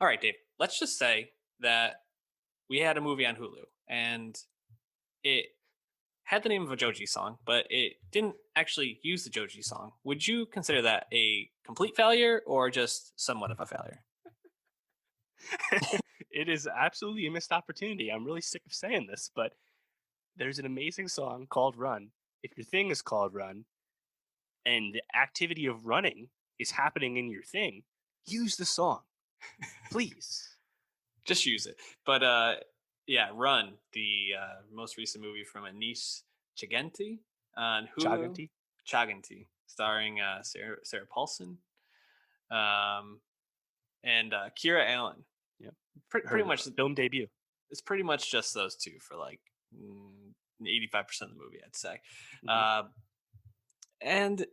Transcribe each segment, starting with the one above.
All right, Dave. Let's just say that we had a movie on Hulu and it had the name of a Joji song, but it didn't actually use the Joji song. Would you consider that a complete failure or just somewhat of a failure? It is absolutely a missed opportunity. I'm really sick of saying this, but there's an amazing song called Run. If your thing is called Run and the activity of running is happening in your thing, use the song, please. Just use it. But yeah, Run, the most recent movie from Anish Chaganty on Hulu, Chaganti? Chaganty, starring Sarah Paulson and Kira Allen. Yep. Pretty Her much film debut. it's pretty much just those two for like 85% of the movie, I'd say. Hmm. Uh, and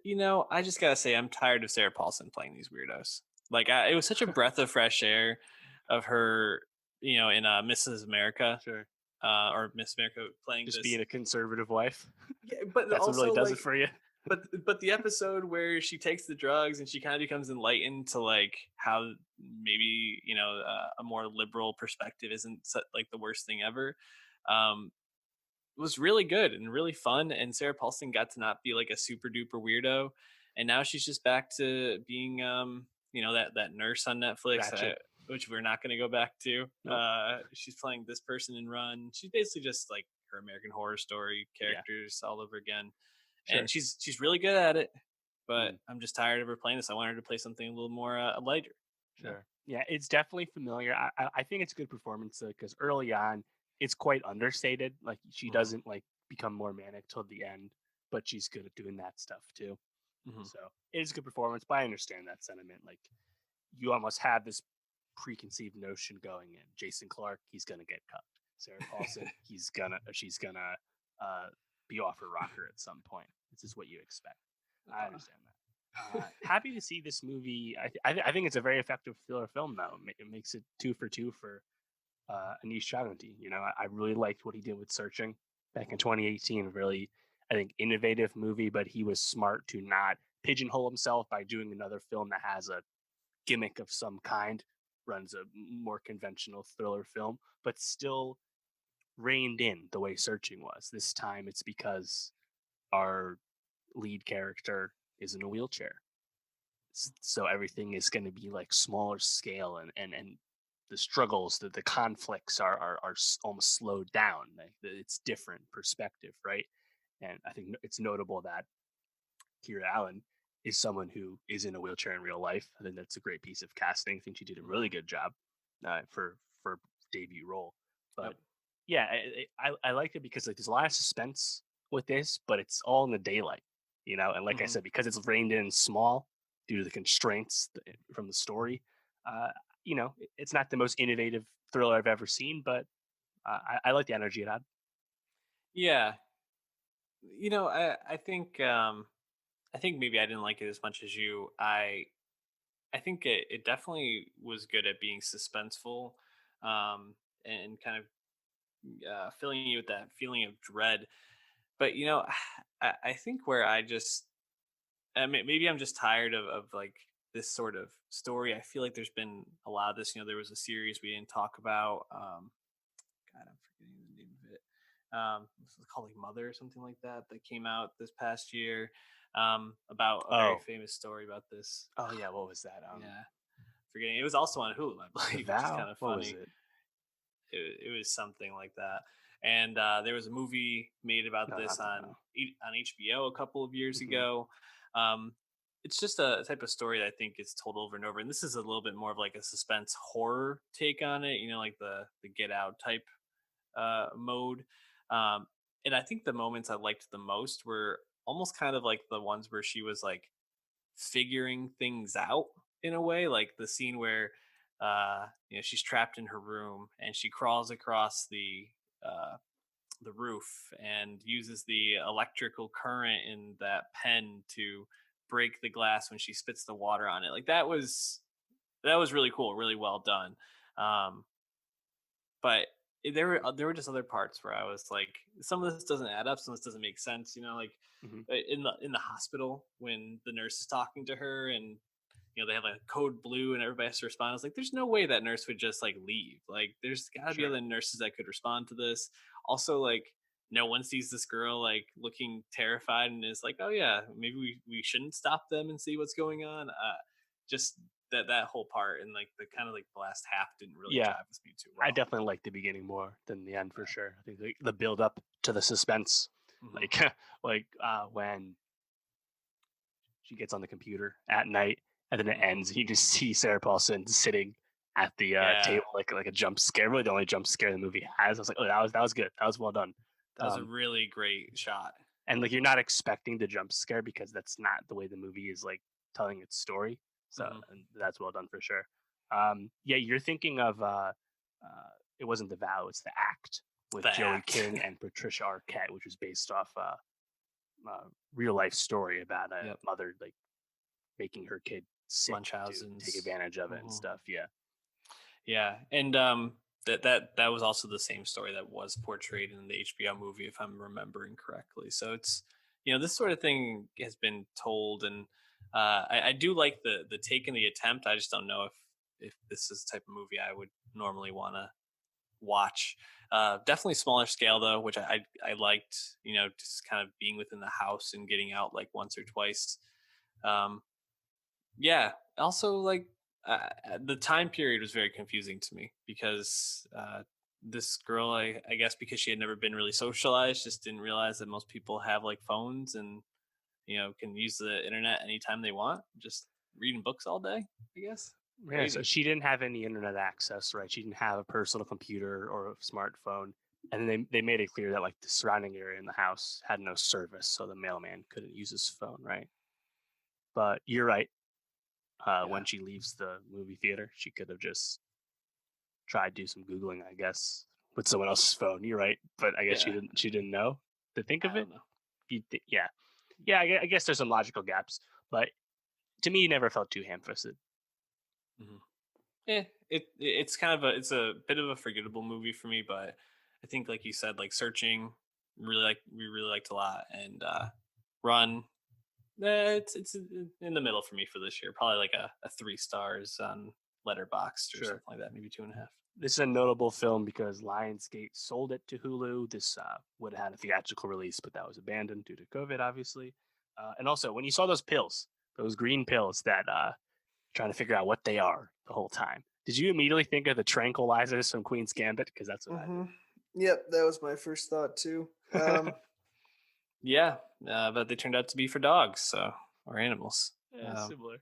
I just gotta say, I'm tired of Sarah Paulson playing these weirdos. Like, it was such a breath of fresh air of her, in Mrs. America Sure. or Miss America playing Just this. being a conservative wife. Yeah, but That's what really also does like, it for you. but the episode where she takes the drugs and she kind of becomes enlightened to like how maybe a more liberal perspective isn't like the worst thing ever. Um, was really good and really fun. And Sarah Paulson got to not be like a super duper weirdo. And now she's just back to being, that nurse on Netflix, Ratchet. which we're not going to go back to. Nope. She's playing this person in Run. She's basically just like her American Horror Story Yeah. characters all over again. And Sure. she's really good at it. But Mm, I'm just tired of her playing this. I want her to play something a little more lighter. sure. Yeah, it's definitely familiar. I think it's a good performance because early on, it's quite understated. Like she Hmm. doesn't like become more manic till the end, but she's good at doing that stuff too. Hmm. So it is a good performance, but I understand that sentiment. Like you almost have this preconceived notion going in. Jason Clark, he's gonna get cut. Sarah Paulson, she's gonna uh, be off her rocker at some point. This is what you expect. I understand that. Happy to see this movie. I think it's a very effective thriller film, though. It makes it 2 for 2 for Anish Chaganty. I really liked what he did with Searching back in 2018. Really, I think innovative movie, but he was smart to not pigeonhole himself by doing another film that has a gimmick of some kind, runs a more conventional thriller film, but still reined in the way Searching was. This time, it's because our lead character is in a wheelchair, so everything is going to be like smaller scale, and the struggles, the conflicts are almost slowed down. Like it's different perspective, right? And I think it's notable that Kira Allen is someone who is in a wheelchair in real life. I think that's a great piece of casting. I think she did a really good job for debut role. But Yep. yeah, I liked it because like there's a lot of suspense with this, but it's all in the daylight, And like I Hmm. said, because it's reined in small due to the constraints from the story, uh, it's not the most innovative thriller I've ever seen, but I like the energy it had. Yeah. I think maybe I didn't like it as much as you. I think it definitely was good at being suspenseful, and kind of filling you with that feeling of dread. But I think where I just maybe I'm just tired of like this sort of story. I feel like there's been a lot of this. There was a series we didn't talk about. God, I'm forgetting the name of it. This was called like Mother or something like that that came out this past year, about a very Oh, famous story about this. oh yeah, what was that? Yeah, forgetting. It was also on Hulu, I The believe, which is kind Vow. of What was funny. it? It was something like that. And there was a movie made about No, this not the on Vow. on HBO a couple of years Hmm. ago. Um, it's just a type of story that I think is told over and over. And this is a little bit more of like a suspense horror take on it. Like the Get Out type mode. Um, and I think the moments I liked the most were almost kind of like the ones where she was like figuring things out in a way, like the scene where she's trapped in her room and she crawls across uh the roof and uses the electrical current in that pen to break the glass when she spits the water on it. Like that was really cool, really well done. um but there were just other parts where I was like, some of this doesn't add up, some of this doesn't make sense. Like Hmm. in the hospital when the nurse is talking to her and they have like code blue and everybody has to respond. I was like, there's no way that nurse would just like leave. Like, there's got to be Sure. other nurses that could respond to this. Also, like, no one sees this girl like looking terrified and is like, oh yeah, maybe we shouldn't stop them and see what's going on. Just that whole part and like the kind of like the last half didn't really Yeah, jive with me too I well. definitely like the beginning more than the end for sure. I think the build up to the suspense, Hmm. like when she gets on the computer at night and then it Hmm. ends, you just see Sarah Paulson sitting at the Yeah, table like a jump scare. Really, the only jump scare the movie has. I was like, oh, that was good. That was well done. that was a Um, really great shot. and like you're not expecting the jump scare because that's not the way the movie is like telling its story. So Hmm. and that's well done for sure. Yeah, you're thinking of it wasn't The Vow, it's The Act with The Joey act. King and Patricia Arquette, which was based off a real life story about a Yep. mother like making her kid sick to take Munchausen's. advantage of it and Hmm. stuff. Yeah, Yeah, and that was also the same story that was portrayed in the HBO movie, if I'm remembering correctly. So it's this sort of thing has been told, and I do like the take and the attempt. I just don't know if this is the type of movie I would normally want to watch. Definitely smaller scale though, which I liked. Just kind of being within the house and getting out like once or twice. Um, yeah. Also, like the time period was very confusing to me because this girl, I guess, because she had never been really socialized, just didn't realize that most people have like phones and can use the internet anytime they want. Just reading books all day. I guess yeah. So crazy. she didn't have any internet access, right? She didn't have a personal computer or a smartphone. And then they made it clear that like the surrounding area in the house had no service, so the mailman couldn't use his phone, right? But you're right. Yeah. When she leaves the movie theater, she could have just tried to do some googling, I guess, with someone else's phone. You're right, but I guess she Yeah. didn't. She didn't know to think of I it. don't know. Yeah, yeah. I guess there's some logical gaps, but to me, it never felt too ham-fisted. Hmm. It's kind of it's a bit of a forgettable movie for me, but I think like you said, like searching, we really liked a lot, and Run. It's in the middle for me for this year. Probably like a 3 stars on Letterboxd or Sure. something like that, maybe 2.5. This is a notable film because Lionsgate sold it to Hulu. This would have had a theatrical release, but that was abandoned due to COVID, obviously. And also, when you saw those green pills that trying to figure out what they are the whole time, did you immediately think of the tranquilizers from Queen's Gambit? Because that's what I Hmm. Yep, that was my first thought too. did. Yeah, but they turned out to be for dogs, or animals. Yeah, Um, similar.